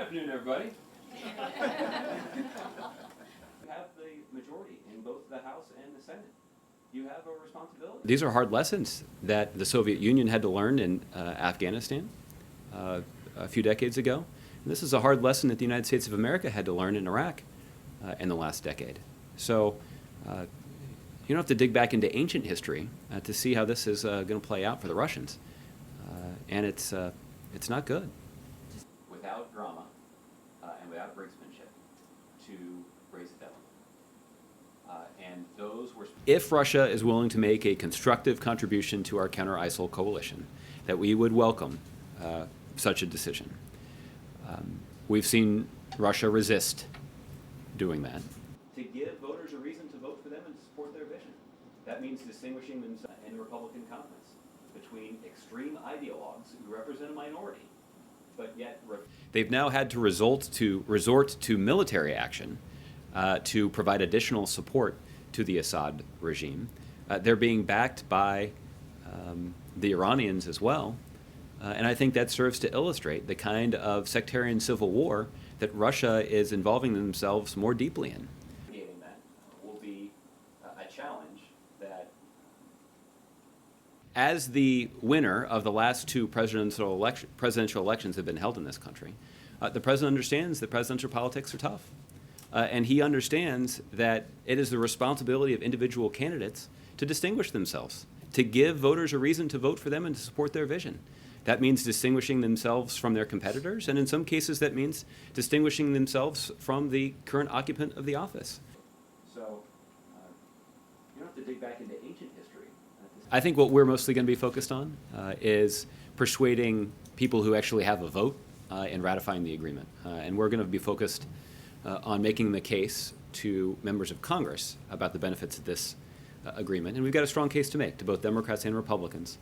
afternoon, everybody. You have the majority in both the House and the Senate. You have a responsibility. These are hard lessons that the Soviet Union had to learn in Afghanistan a few decades ago. And this is a hard lesson that the United States of America had to learn in Iraq in the last decade. So you don't have to dig back into ancient history to see how this is going to play out for the Russians. And it's not good. Without drama and without brinksmanship to raise the deficit. And those were. If Russia is willing to make a constructive contribution to our counter-ISIL coalition, that we would welcome such a decision. We've seen Russia resist doing that. To give voters a reason to vote for them and to support their vision. That means distinguishing themselves in the Republican conference between extreme ideologues who represent a minority, but yet they've now had to resort to military action to provide additional support to the Assad regime. They're being backed by the Iranians as well. And I think that serves to illustrate the kind of sectarian civil war that Russia is involving themselves more deeply in. That will be a challenge that, as the winner of the last two presidential elections have been held in this country, the president understands that presidential politics are tough. And he understands that it is the responsibility of individual candidates to distinguish themselves, to give voters a reason to vote for them and to support their vision. That means distinguishing themselves from their competitors, and in some cases that means distinguishing themselves from the current occupant of the office. So you don't have to dig back into ancient history. I think what we're mostly going to be focused on is persuading people who actually have a vote in ratifying the agreement. And we're going to be focused on making the case to members of Congress about the benefits of this agreement. And we've got a strong case to make to both Democrats and Republicans.